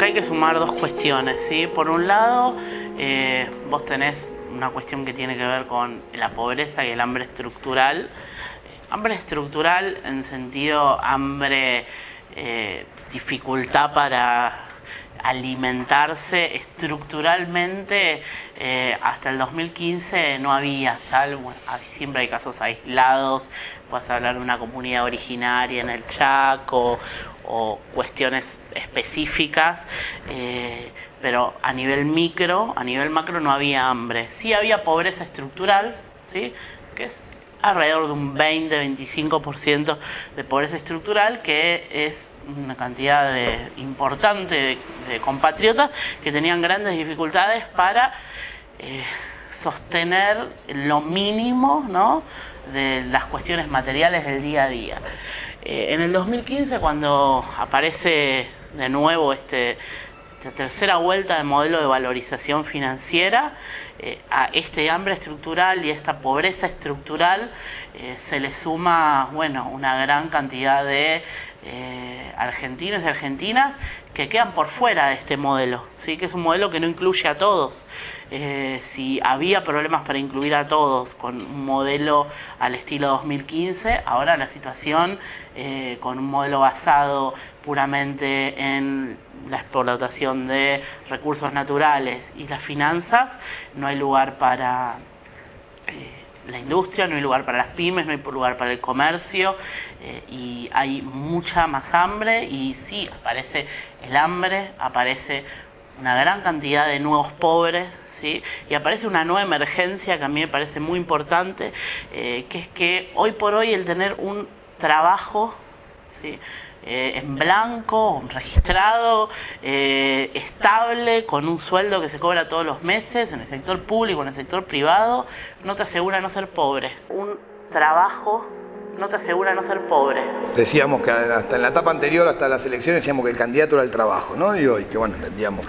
acá hay que sumar dos cuestiones, ¿sí? Por un lado, vos tenés una cuestión que tiene que ver con la pobreza y el hambre estructural. Hambre estructural en sentido hambre, dificultad para alimentarse estructuralmente. Hasta el 2015 no había, salvo, siempre hay casos aislados, puedes hablar de una comunidad originaria en el Chaco o cuestiones específicas, pero a nivel macro no había hambre. Sí había pobreza estructural, ¿sí? Que es alrededor de un 20-25% de pobreza estructural, que es una cantidad importante de compatriotas que tenían grandes dificultades para sostener lo mínimo, ¿no?, de las cuestiones materiales del día a día. En el 2015, cuando aparece de nuevo esta tercera vuelta de modelo de valorización financiera, a este hambre estructural y esta pobreza estructural se le suma, bueno, una gran cantidad de argentinos y argentinas que quedan por fuera de este modelo, ¿sí? Que es un modelo que no incluye a todos. Si había problemas para incluir a todos con un modelo al estilo 2015, ahora la situación con un modelo basado puramente en la explotación de recursos naturales y las finanzas, no hay lugar para la industria, no hay lugar para las pymes, no hay lugar para el comercio, y hay mucha más hambre. Y sí, aparece el hambre, aparece una gran cantidad de nuevos pobres, ¿sí? Y aparece una nueva emergencia que a mí me parece muy importante, que es que hoy por hoy el tener un trabajo, ¿sí?, en blanco, registrado, estable, con un sueldo que se cobra todos los meses, en el sector público, en el sector privado, no te asegura no ser pobre. Un trabajo no te asegura no ser pobre. Decíamos que hasta en la etapa anterior, hasta las elecciones, decíamos que el candidato era el trabajo, ¿no? Y que bueno, entendíamos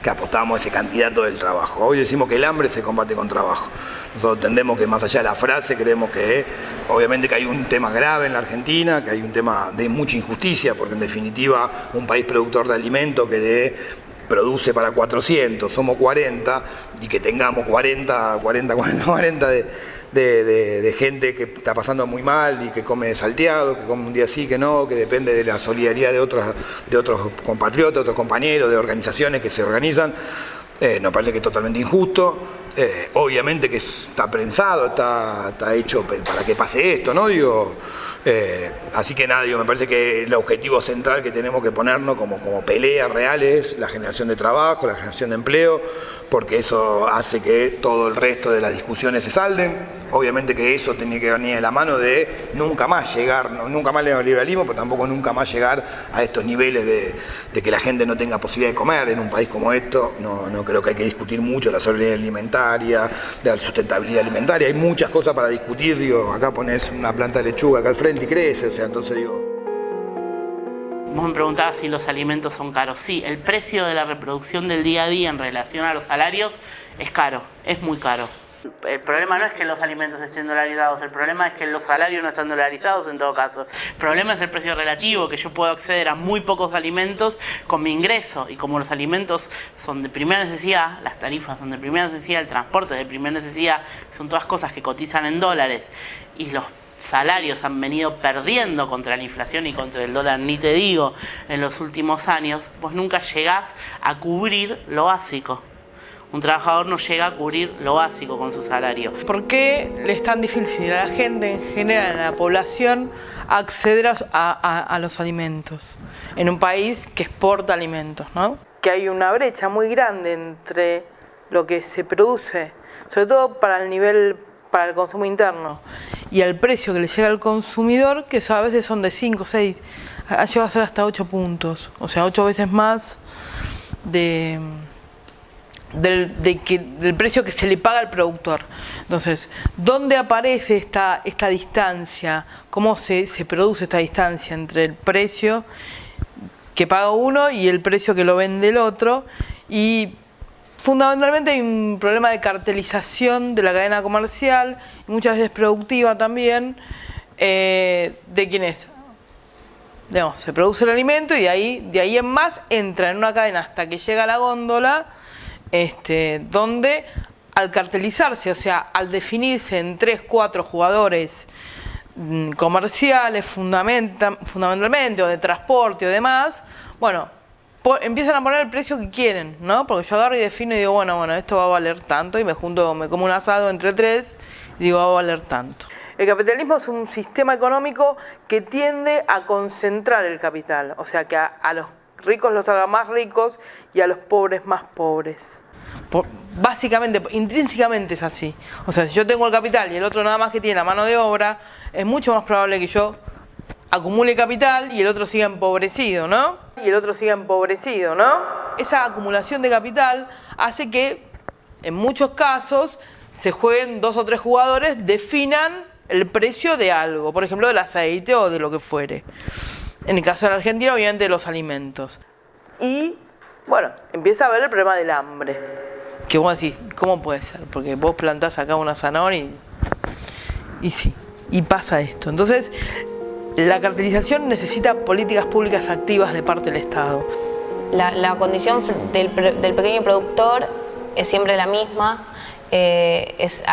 que apostábamos a ese candidato del trabajo. Hoy decimos que el hambre se combate con trabajo. Nosotros entendemos que más allá de la frase, creemos que obviamente que hay un tema grave en la Argentina, que hay un tema de mucha injusticia, porque en definitiva un país productor de alimentos que produce para 400, somos 40, y que tengamos 40 de gente que está pasando muy mal y que come salteado, que come un día sí, que no, que depende de la solidaridad de otros compatriotas, otros compañeros, de organizaciones que se organizan, nos parece que es totalmente injusto. Obviamente que está pensado, está hecho para que pase esto, ¿no? Así que nada, me parece que el objetivo central que tenemos que ponernos como pelea real es la generación de trabajo, la generación de empleo, porque eso hace que todo el resto de las discusiones se salden. Obviamente que eso tiene que venir de la mano de nunca más llegar, nunca más al neoliberalismo, pero tampoco nunca más llegar a estos niveles de que la gente no tenga posibilidad de comer en un país como esto. No creo que hay que discutir mucho la soberanía alimentaria, de la sustentabilidad alimentaria. Hay muchas cosas para discutir, acá pones una planta de lechuga acá al frente y crece, entonces Vos me preguntabas si los alimentos son caros. Sí, el precio de la reproducción del día a día en relación a los salarios es caro, es muy caro. El problema no es que los alimentos estén dolarizados, el problema es que los salarios no están dolarizados en todo caso. El problema es el precio relativo, que yo puedo acceder a muy pocos alimentos con mi ingreso, y como los alimentos son de primera necesidad, las tarifas son de primera necesidad, el transporte es de primera necesidad, son todas cosas que cotizan en dólares, y los salarios han venido perdiendo contra la inflación y contra el dólar, ni te digo, en los últimos años, vos nunca llegás a cubrir lo básico. Un trabajador no llega a cubrir lo básico con su salario. ¿Por qué le es tan difícil a la gente en general, a la población, acceder a los alimentos en un país que exporta alimentos, ¿no? Que hay una brecha muy grande entre lo que se produce, sobre todo para el consumo interno, y el precio que le llega al consumidor, que a veces son de 5, 6, llega a ser hasta 8 puntos, o sea, 8 veces más del precio que se le paga al productor. Entonces, ¿dónde aparece esta distancia? ¿Cómo se produce esta distancia entre el precio que paga uno y el precio que lo vende el otro? Y fundamentalmente hay un problema de cartelización de la cadena comercial, muchas veces productiva también, de quienes digamos, se produce el alimento y de ahí en más entra en una cadena hasta que llega a la góndola, donde al cartelizarse, o sea, al definirse en 3, 4 jugadores comerciales fundamentalmente, o de transporte o demás, bueno, empiezan a poner el precio que quieren, ¿no? Porque yo agarro y defino y digo, bueno, esto va a valer tanto, y me como un asado entre 3 y digo, va a valer tanto. El capitalismo es un sistema económico que tiende a concentrar el capital, o sea, que a los ricos los haga más ricos y a los pobres más pobres. Básicamente, intrínsecamente es así. O sea, si yo tengo el capital y el otro nada más que tiene la mano de obra, es mucho más probable que yo acumule capital y el otro siga empobrecido, ¿no? Esa acumulación de capital hace que, en muchos casos, se jueguen 2 o 3 jugadores, definan el precio de algo, por ejemplo, del aceite o de lo que fuere. En el caso de la Argentina, obviamente, de los alimentos. Y, bueno, empieza a haber el problema del hambre. Que vos decís, ¿cómo puede ser? Porque vos plantás acá una zanahoria y sí, y pasa esto. Entonces, la cartelización necesita políticas públicas activas de parte del Estado. La condición del pequeño productor es siempre la misma. Es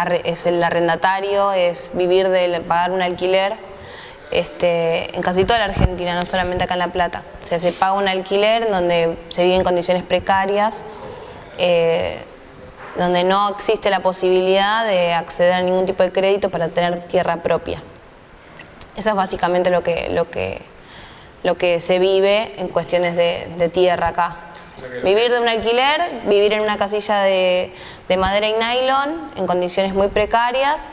el arrendatario, es vivir de pagar un alquiler, en casi toda la Argentina, no solamente acá en La Plata. O sea, se paga un alquiler donde se vive en condiciones precarias, donde no existe la posibilidad de acceder a ningún tipo de crédito para tener tierra propia. Eso es básicamente lo que se vive en cuestiones de tierra acá. Vivir de un alquiler, vivir en una casilla de madera y nylon, en condiciones muy precarias,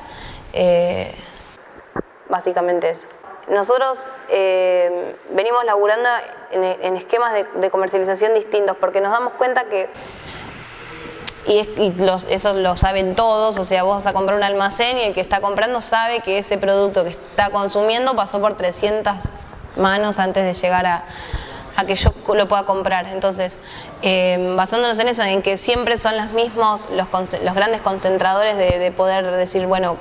básicamente eso. Nosotros venimos laburando en esquemas de comercialización distintos, porque nos damos cuenta que, eso lo saben todos, o sea, vos vas a comprar un almacén y el que está comprando sabe que ese producto que está consumiendo pasó por 300 manos antes de llegar a que yo lo pueda comprar. Entonces, basándonos en eso, en que siempre son los mismos los grandes concentradores de poder decir, bueno,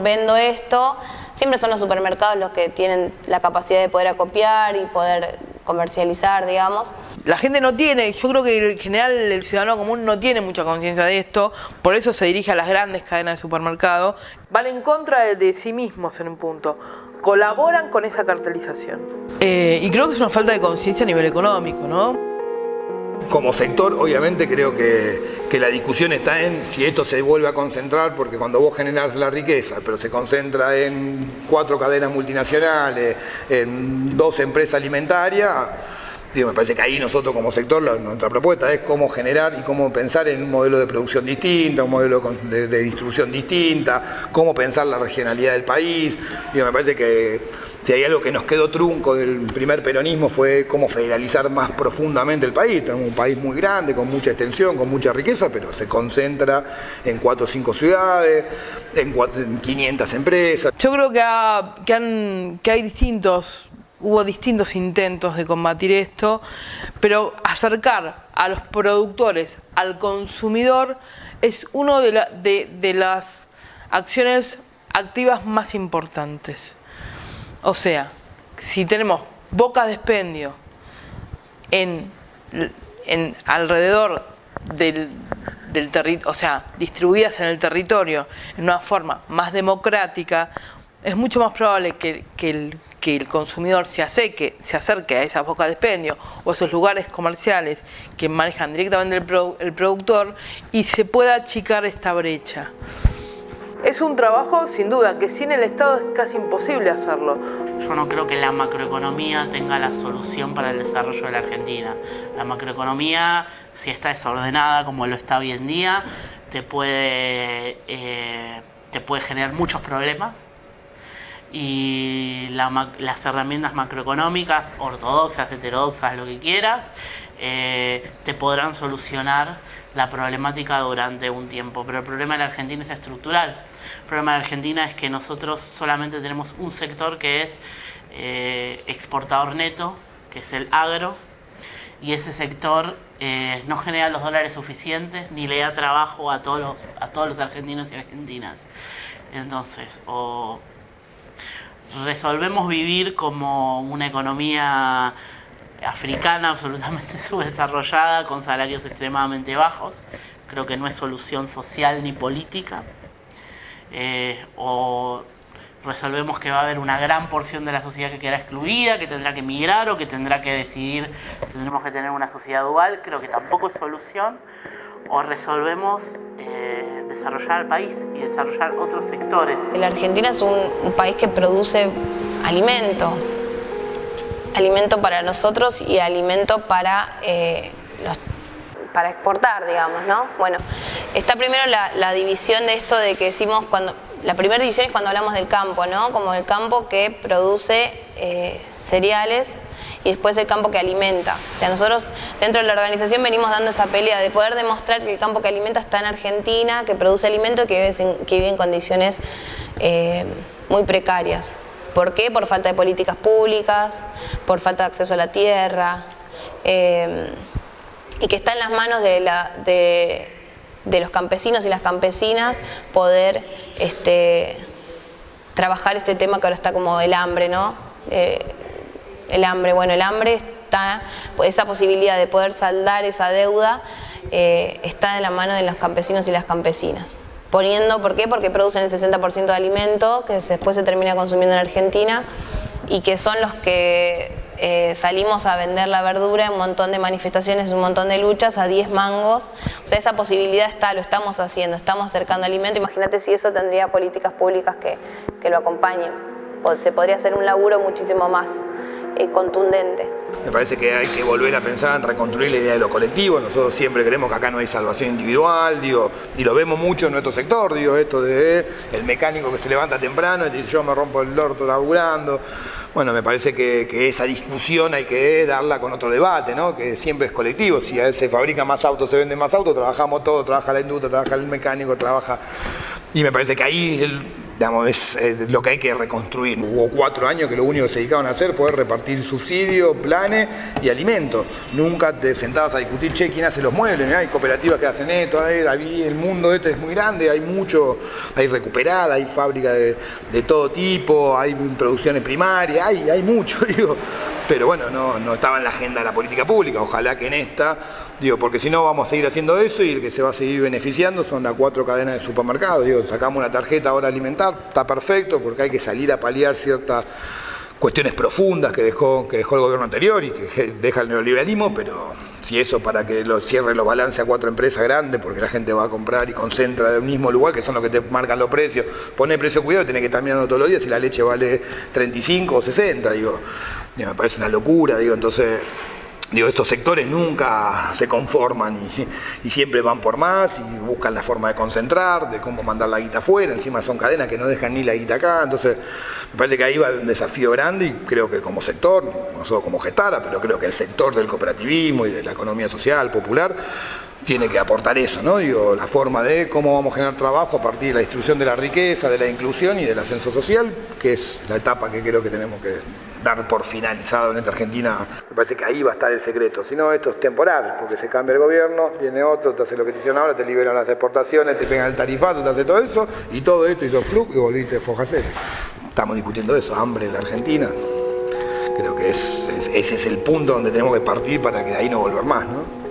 vendo esto, siempre son los supermercados los que tienen la capacidad de poder acopiar y poder comercializar, digamos. La gente no tiene, yo creo que en general el ciudadano común no tiene mucha conciencia de esto, por eso se dirige a las grandes cadenas de supermercados, van en contra de sí mismos en un punto. Colaboran con esa cartelización. Y creo que es una falta de conciencia a nivel económico, ¿no? Como sector, obviamente, creo que la discusión está en si esto se vuelve a concentrar, porque cuando vos generás la riqueza, pero se concentra en 4 cadenas multinacionales, en 2 empresas alimentarias, me parece que ahí nosotros como sector, nuestra propuesta es cómo generar y cómo pensar en un modelo de producción distinto, un modelo de distribución distinta, cómo pensar la regionalidad del país. Me parece que si hay algo que nos quedó trunco del primer peronismo fue cómo federalizar más profundamente el país. Tenemos un país muy grande, con mucha extensión, con mucha riqueza, pero se concentra en 4 o 5 ciudades, en 500 empresas. Yo creo que hubo distintos intentos de combatir esto, pero acercar a los productores al consumidor es una de las acciones activas más importantes. O sea, si tenemos bocas de expendio alrededor del territorio, o sea, distribuidas en el territorio en una forma más democrática, es mucho más probable que el consumidor se acerque a esas bocas de expendio o esos lugares comerciales que manejan directamente el productor y se pueda achicar esta brecha. Es un trabajo, sin duda, que sin el Estado es casi imposible hacerlo. Yo no creo que la macroeconomía tenga la solución para el desarrollo de la Argentina. La macroeconomía, si está desordenada como lo está hoy en día, te puede generar muchos problemas. Y las herramientas macroeconómicas, ortodoxas, heterodoxas, lo que quieras, te podrán solucionar la problemática durante un tiempo. Pero el problema de la Argentina es estructural. El problema de la Argentina es que nosotros solamente tenemos un sector que es exportador neto, que es el agro, y ese sector no genera los dólares suficientes ni le da trabajo a todos los argentinos y argentinas. Entonces, resolvemos vivir como una economía africana absolutamente subdesarrollada, con salarios extremadamente bajos. Creo que no es solución social ni política. O resolvemos que va a haber una gran porción de la sociedad que quedará excluida, que tendrá que emigrar o que tendrá que decidir, tendremos que tener una sociedad dual. Creo que tampoco es solución. O resolvemos desarrollar el país y desarrollar otros sectores. La Argentina es un país que produce alimento para nosotros y alimento para exportar, digamos, ¿no? Bueno, está primero la división de esto de que decimos la primera división es cuando hablamos del campo, ¿no? Como el campo que produce cereales y después el campo que alimenta. O sea, nosotros dentro de la organización venimos dando esa pelea de poder demostrar que el campo que alimenta está en Argentina, que produce alimento y que vive en condiciones muy precarias. ¿Por qué? Por falta de políticas públicas, por falta de acceso a la tierra, y que está en las manos de los campesinos y las campesinas poder trabajar este tema que ahora está como el hambre, ¿no? El hambre está, esa posibilidad de poder saldar esa deuda está en la mano de los campesinos y las campesinas. ¿Por qué? Porque producen el 60% de alimento que después se termina consumiendo en Argentina y que son los que salimos a vender la verdura en un montón de manifestaciones, un montón de luchas a 10 mangos. O sea, esa posibilidad está, lo estamos haciendo, estamos acercando alimento. Imagínate si eso tendría políticas públicas que lo acompañen. Se podría hacer un laburo muchísimo más contundente. Me parece que hay que volver a pensar en reconstruir la idea de lo colectivo. Nosotros siempre creemos que acá no hay salvación individual, y lo vemos mucho en nuestro sector, esto de el mecánico que se levanta temprano y dice yo me rompo el orto laburando. Bueno, me parece que esa discusión hay que darla con otro debate, ¿no? Que siempre es colectivo. Si se fabrican más autos, se venden más autos, trabajamos todos, trabaja la industria, trabaja el mecánico, trabaja... Y me parece que ahí es lo que hay que reconstruir. Hubo 4 años que lo único que se dedicaban a hacer fue repartir subsidios, planes y alimentos. Nunca te sentabas a discutir, ¿quién hace los muebles? Hay cooperativas que hacen esto, el mundo es muy grande, hay mucho, hay recuperar, hay fábricas de todo tipo, hay producciones primarias, hay mucho, pero bueno, no estaba en la agenda de la política pública. Ojalá que en esta, porque si no vamos a seguir haciendo eso y el que se va a seguir beneficiando son las 4 cadenas de supermercados. Sacamos una tarjeta ahora alimentar, está perfecto porque hay que salir a paliar ciertas cuestiones profundas que dejó el gobierno anterior y que deja el neoliberalismo, pero si eso para que cierre los balances a 4 empresas grandes, porque la gente va a comprar y concentra del mismo lugar, que son los que te marcan los precios, pone precio cuidado y tenés que estar mirando todos los días si la leche vale 35 o 60, me parece una locura, entonces... estos sectores nunca se conforman y siempre van por más y buscan la forma de concentrar, de cómo mandar la guita afuera. Encima son cadenas que no dejan ni la guita acá. Entonces, me parece que ahí va un desafío grande y creo que como sector, no solo como Gestara, pero creo que el sector del cooperativismo y de la economía social, popular, tiene que aportar eso, ¿no? La forma de cómo vamos a generar trabajo a partir de la distribución de la riqueza, de la inclusión y del ascenso social, que es la etapa que creo que tenemos que dar por finalizado en esta Argentina. Me parece que ahí va a estar el secreto. Si no, esto es temporal, porque se cambia el gobierno, viene otro, te hace lo que te hicieron ahora, te liberan las exportaciones, te pegan el tarifato, te hace todo eso, y todo esto hizo flujo y volviste foja cero. Estamos discutiendo eso, hambre en la Argentina. Creo que ese es el punto donde tenemos que partir para que de ahí no volver más, ¿no?